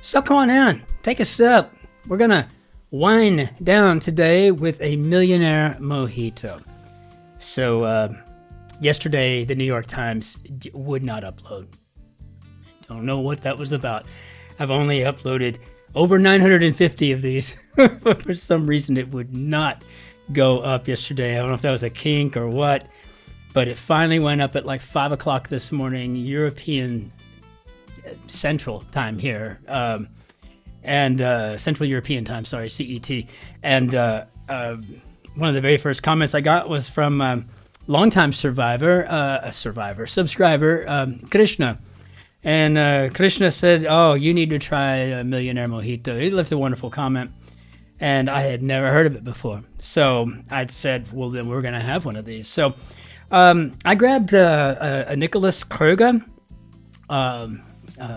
So come on in, take a sip. We're gonna wind down today with a Millionaire Mojito. So yesterday the New York Times would not upload. Don't know what that was about. I've only uploaded over 950 of these, but for some reason it would not go up yesterday. I don't know if that was a kink or what, but it finally went up at like 5 o'clock this morning, European Central Time here, and Central European Time, sorry, CET. And one of the very first comments I got was from longtime subscriber, Krishna. And Krishna said, "Oh, you need to try a Millionaire Mojito." He left a wonderful comment, and I had never heard of it before. So I said, "Well, then we're gonna have one of these." So I grabbed a Nicholas Kruger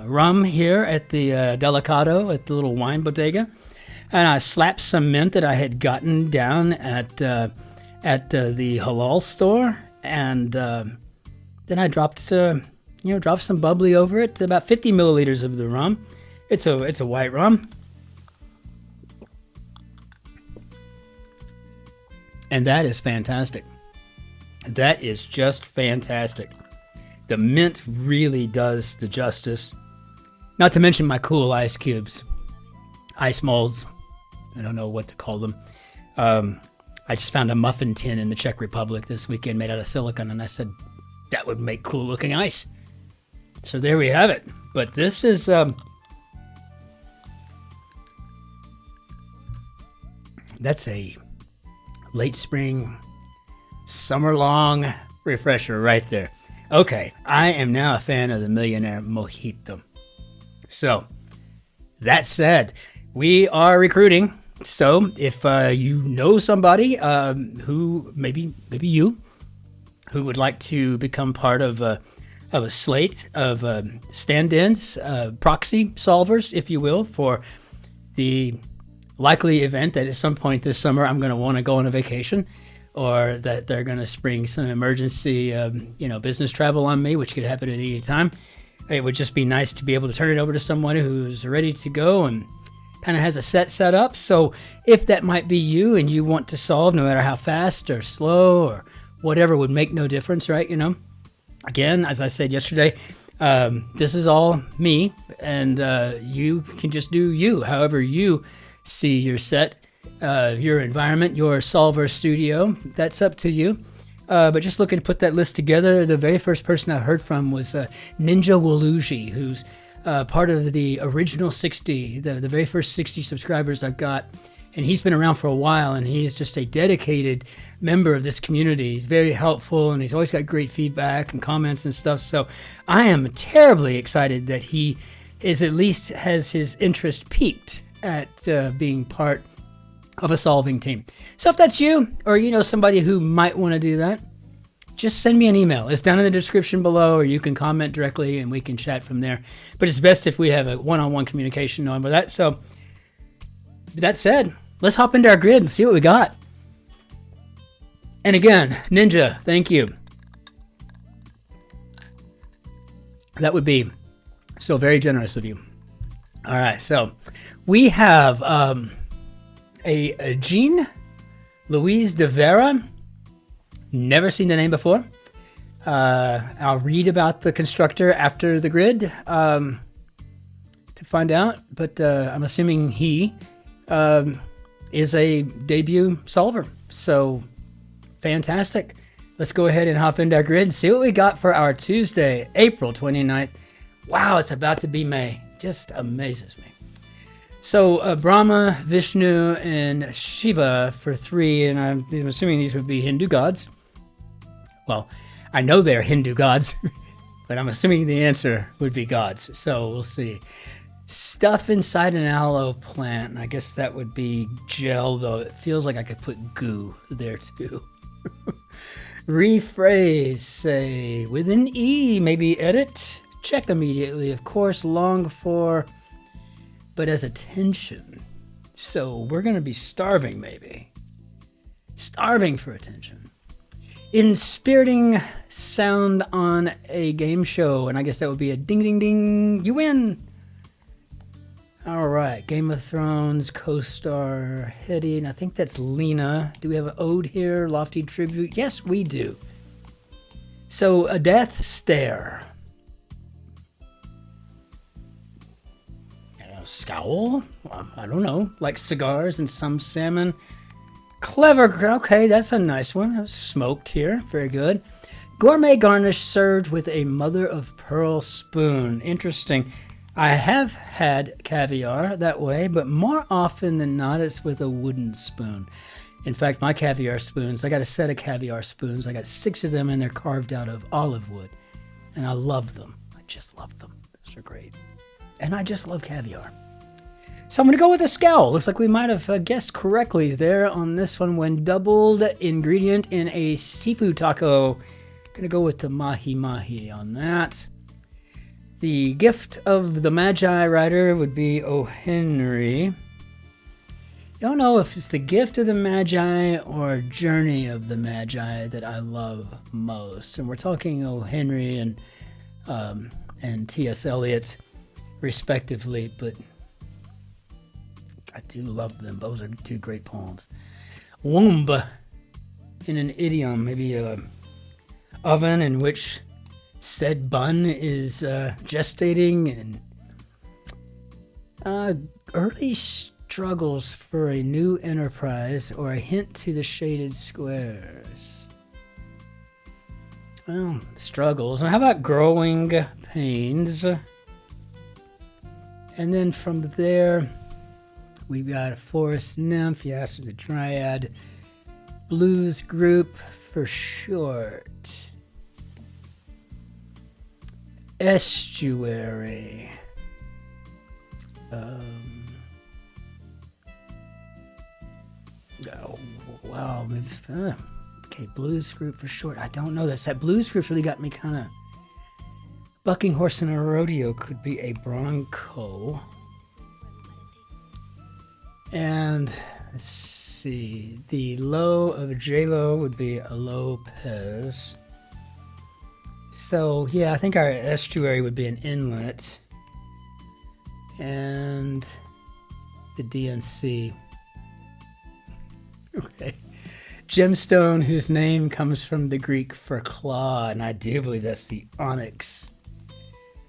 rum here at the Delicado at the little wine bodega, and I slapped some mint that I had gotten down at the halal store, and then I dropped some bubbly over it, about 50 milliliters of the rum. It's a white rum. And that is fantastic. That is just fantastic. The mint really does the justice. Not to mention my cool ice cubes. Ice molds. I don't know what to call them. I just found a muffin tin in the Czech Republic this weekend made out of silicone, and I said, that would make cool looking ice. So there we have it. But this is that's a late spring, summer long refresher right there. Okay, I am now a fan of the Millionaire Mojito. So that said, we are recruiting. So if you know somebody who maybe you who would like to become part of a slate of stand-ins, proxy solvers, if you will, for the likely event that at some point this summer I'm going to want to go on a vacation, or that they're going to spring some emergency, business travel on me, which could happen at any time. It would just be nice to be able to turn it over to someone who's ready to go and kind of has a set up. So if that might be you and you want to solve, no matter how fast or slow or whatever, would make no difference, right? Again, as I said yesterday, this is all me, and you can just do you, however you see your set, your environment, your solver studio. That's up to you. But just looking to put that list together, the very first person I heard from was Ninja Waluigi, who's part of the original 60, the very first 60 subscribers I've got. And he's been around for a while, and he is just a dedicated member of this community. He's very helpful, and he's always got great feedback and comments and stuff. So I am terribly excited that he is at least has his interest piqued at being part of a solving team. So if that's you, or you know somebody who might want to do that, just send me an email. It's down in the description below, or you can comment directly and we can chat from there. But it's best if we have a one-on-one communication over that. So with that said, let's hop into our grid and see what we got. And again, Ninja, thank you. That would be so very generous of you. All right, so we have a Jean Louise de Vera. Never seen the name before. I'll read about the constructor after the grid to find out, but I'm assuming he is a debut solver. So fantastic. Let's go ahead and hop into our grid and see what we got for our Tuesday, April 29th. Wow, it's about to be May. Just amazes me. So Brahma, Vishnu, and Shiva for 3, and I'm assuming these would be Hindu gods. Well, I know they're Hindu gods, but I'm assuming the answer would be gods. So we'll see. Stuff inside an aloe plant, and I guess that would be gel, though it feels like I could put goo there too. Rephrase, say, with an E, maybe edit, check immediately, of course, long for, but as attention. So we're going to be starving, maybe. Starving for attention. inspiriting sound on a game show, and I guess that would be a ding ding ding. You win. All right, Game of Thrones co-star Hetty, and I think that's Lena. Do we have an ode here? Lofty tribute? Yes, we do. So, a death stare. A scowl? I don't know. Like cigars and some salmon. Clever. Okay, that's a nice one. Smoked here. Very good. Gourmet garnish served with a mother-of-pearl spoon. Interesting. I have had caviar that way, but more often than not, it's with a wooden spoon. In fact, my caviar spoons, I got a set of caviar spoons. I got 6 of them, and they're carved out of olive wood. And I love them. I just love them. Those are great. And I just love caviar. So I'm going to go with a scowl. Looks like we might have guessed correctly there on this one. When doubled ingredient in a seafood taco. Going to go with the mahi-mahi on that. The gift of the Magi writer would be O. Henry. Don't know if it's the gift of the Magi or Journey of the Magi that I love most. And we're talking O. Henry and T.S. Eliot, respectively, but I do love them. Those are 2 great poems. Womb, in an idiom, maybe a oven in which said bun is gestating, and early struggles for a new enterprise, or a hint to the shaded squares. Well, struggles. And how about growing pains? And then from there, we've got a forest nymph, yes, the dryad, blues group for short. Estuary. Oh, wow. Okay, blues group for short. I don't know this. That blues group really got me kind of... Bucking horse in a rodeo could be a bronco. And let's see. The low of J-Lo would be a Lopez. So, yeah, I think our estuary would be an inlet. And the DNC. Okay. Gemstone, whose name comes from the Greek for claw, and I do believe that's the onyx.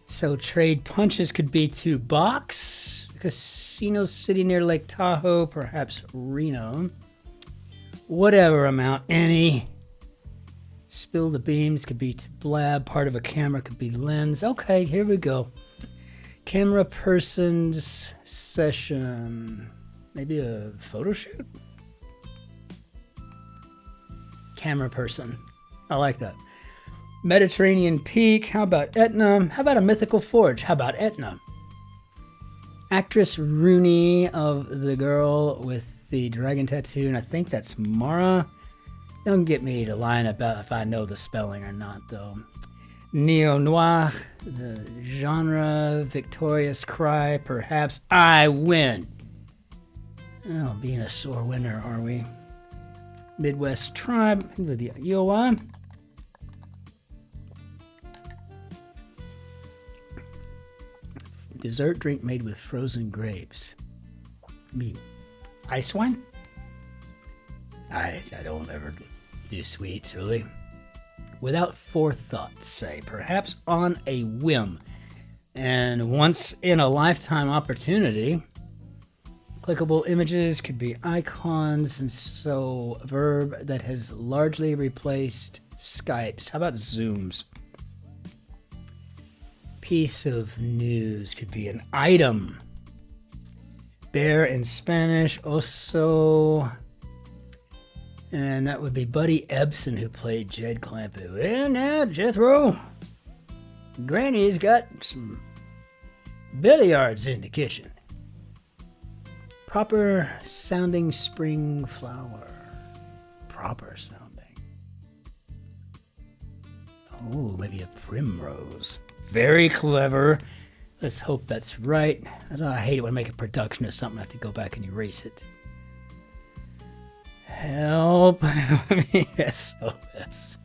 So, trade punches could be to box. Casino City near Lake Tahoe, perhaps Reno. Whatever amount, any. Spill the beams could be to blab. Part of a camera could be lens. Okay, here we go. Camera person's session. Maybe a photo shoot? Camera person. I like that. Mediterranean peak. How about Etna? How about a mythical forge? How about Etna? Actress Rooney of the girl with the dragon tattoo, and I think that's Mara. Don't get me to line about if I know the spelling or not, though. Neo-noir, the genre, victorious cry, perhaps I win. Oh, being a sore winner, are we? Midwest tribe, with the Iowa. Dessert drink made with frozen grapes. Ice wine? I don't ever do sweets, really. Without forethought, say. Perhaps on a whim. And once in a lifetime opportunity. Clickable images could be icons, and so a verb that has largely replaced Skypes. How about Zooms? Piece of news could be an item. Bear in Spanish, oso. And that would be Buddy Ebsen, who played Jed Clampett. Well, now, Jethro, Granny's got some billiards in the kitchen. Proper sounding spring flower. Proper sounding. Oh, maybe a primrose. Very clever. Let's hope that's right. I hate it when I make a production of something. I have to go back and erase it. Help. SOS.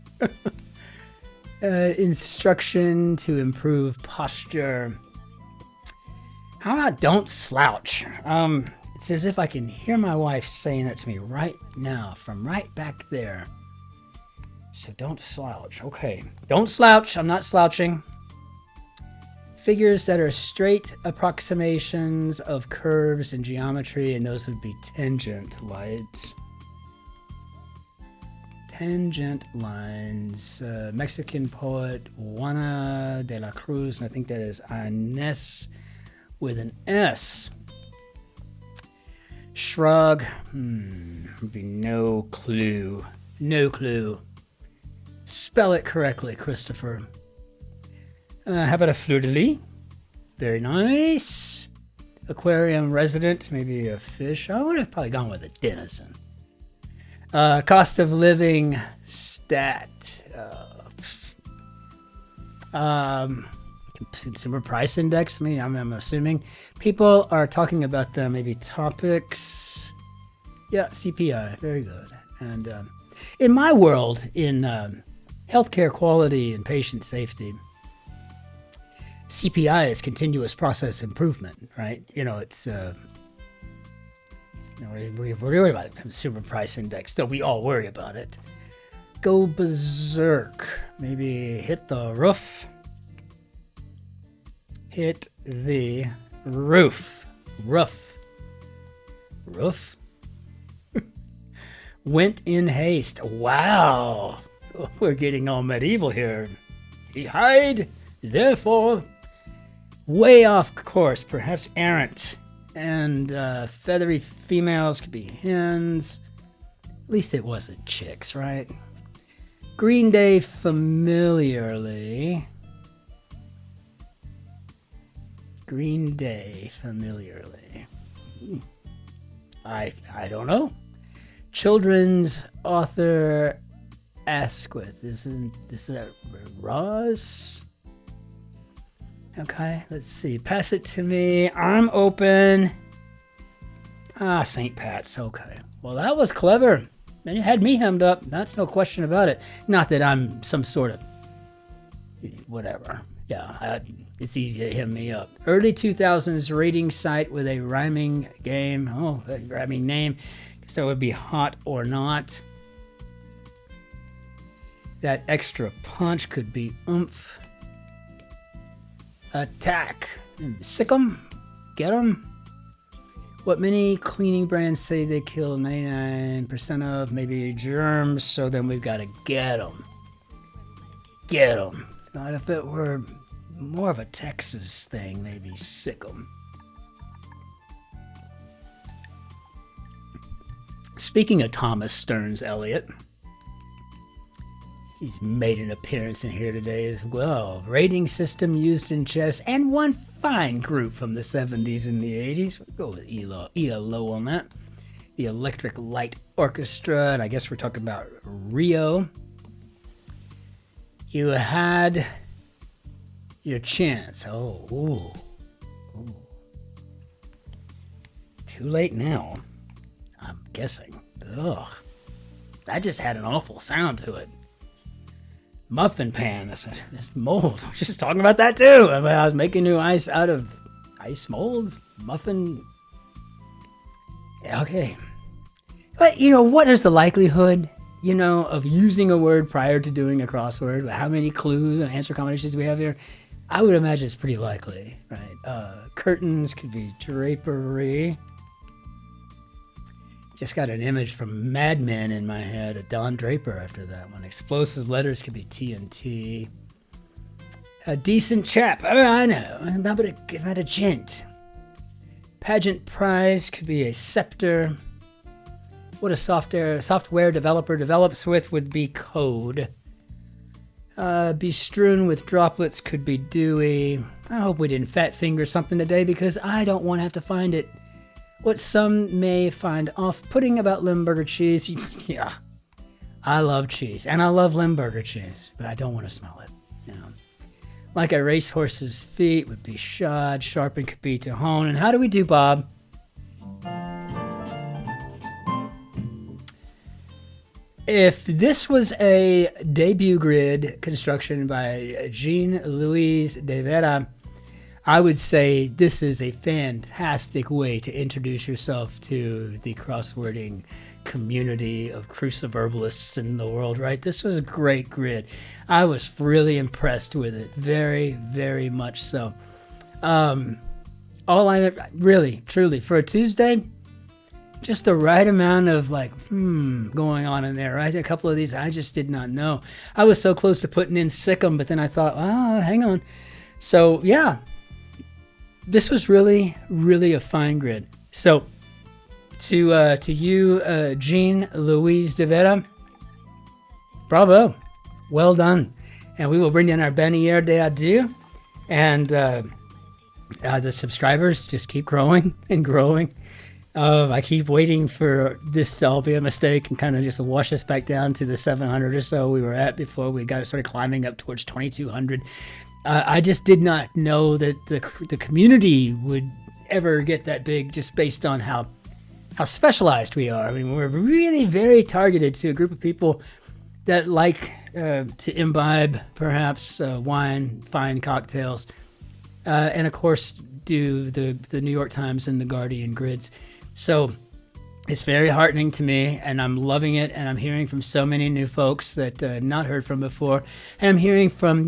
Instruction to improve posture. How about don't slouch? It's as if I can hear my wife saying that to me right now from right back there. So don't slouch. Okay. Don't slouch. I'm not slouching. Figures that are straight approximations of curves in geometry, and those would be tangent lines. Tangent lines. Mexican poet Juana de la Cruz, and I think that is Inés with an S. Shrug. Would be no clue. No clue. Spell it correctly, Christopher. How about a fleur-de-lis? Very nice. Aquarium resident, maybe a fish. I would have probably gone with a denizen. Cost of living stat. Consumer price index. I mean, I'm assuming people are talking about the maybe topics. Yeah, CPI. Very good. And in my world, in healthcare quality and patient safety, CPI is continuous process improvement, right? You know, we worry about it. Consumer price index, though we all worry about it. Go berserk. Maybe hit the roof. Hit the roof. Roof. Roof? Went in haste. Wow. We're getting all medieval here. He hide, therefore, way off course, perhaps errant. And feathery females could be hens. At least it wasn't chicks, right? Green Day familiarly. Green Day familiarly. I don't know. Children's author Asquith. This is Ross. Okay, let's see. Pass it to me. I'm open. St. Pat's. Okay. Well, that was clever. And it had me hemmed up. That's no question about it. Not that I'm some sort of whatever. Yeah, it's easy to hem me up. Early 2000s rating site with a rhyming game. Oh, a rhyming name. Guess that would be Hot or Not. That extra punch could be oomph. Attack. Sick 'em. Get 'em. What many cleaning brands say they kill 99% of, maybe germs, so then we've got to get 'em. Get 'em. Not if it were more of a Texas thing, maybe sick 'em. Speaking of Thomas Stearns Eliot, he's made an appearance in here today as well. Rating system used in chess, and one fine group from the 70s and the 80s. We'll go with ELO on that. The Electric Light Orchestra, and I guess we're talking about Rio. You had your chance. Ooh. Too late now, I'm guessing. Ugh. That just had an awful sound to it. Muffin pan. This mold. We're just talking about that too. I was making new ice out of ice molds. Muffin. Yeah, okay. But, what is the likelihood, of using a word prior to doing a crossword? How many clue and answer combinations do we have here? I would imagine it's pretty likely, right? Curtains could be drapery. Just got an image from Mad Men in my head, a Don Draper after that one. Explosive letters could be TNT. A decent chap. I know. How about a gent? Pageant prize could be a scepter. What a software developer develops with would be code. Be strewn with droplets could be dewy. I hope we didn't fat finger something today because I don't want to have to find it. What some may find off-putting about Limburger cheese. Yeah, I love cheese, and I love Limburger cheese, but I don't want to smell it. Like a racehorse's feet would be shod, sharpened could be to hone. And how do we do, Bob? If this was a debut grid construction by Jean-Louise de Vera, I would say this is a fantastic way to introduce yourself to the crosswording community of cruciverbalists in the world, right? This was a great grid. I was really impressed with it. Very, very much so. All I really, truly, for a Tuesday, just the right amount of going on in there, right? A couple of these I just did not know. I was so close to putting in Sick'em, but then I thought, hang on. So yeah, this was really, really a fine grid. So to you, Jean-Louise de Vera, bravo, well done. And we will bring in our Millionaire de adieu. And the subscribers just keep growing and growing. I keep waiting for this to all be a mistake and kind of just wash us back down to the 700 or so we were at before we got started climbing up towards 2,200. I just did not know that the community would ever get that big just based on how specialized we are. I mean, we're really very targeted to a group of people that like to imbibe perhaps wine, fine cocktails, and of course do the New York Times and the Guardian grids. So it's very heartening to me, and I'm loving it, and I'm hearing from so many new folks that I've not heard from before, and I'm hearing from,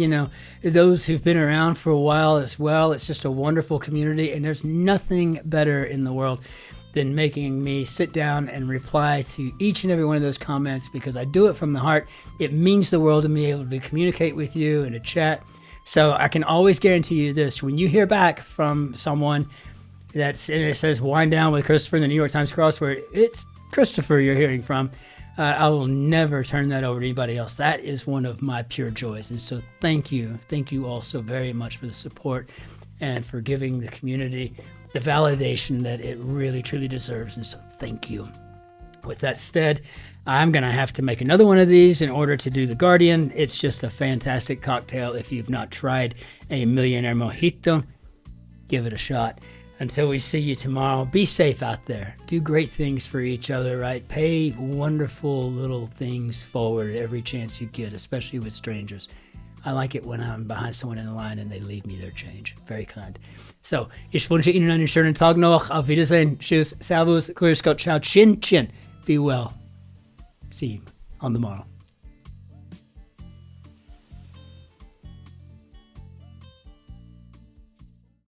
those who've been around for a while as well. It's just a wonderful community, and there's nothing better in the world than making me sit down and reply to each and every one of those comments, because I do it from the heart. It means the world to me able to communicate with you and to chat. So I can always guarantee you this: when you hear back from someone and it says wind down with Christopher in the New York Times Crossword, it's Christopher you're hearing from. I will never turn that over to anybody else. That is one of my pure joys. And so thank you all so very much for the support and for giving the community the validation that it really truly deserves. And so thank you. With that said, I'm going to have to make another one of these in order to do the Guardian. It's just a fantastic cocktail. If you've not tried a Millionaire Mojito, give it a shot. Until we see you tomorrow, be safe out there. Do great things for each other, right? Pay wonderful little things forward every chance you get, especially with strangers. I like it when I'm behind someone in the line and they leave me their change. Very kind. So, ich wünsche Ihnen einen schönen Tag noch. Auf Wiedersehen. Tschüss. Servus. Grüß Gott. Ciao. Cin-Cin. Be well. See you on the morrow.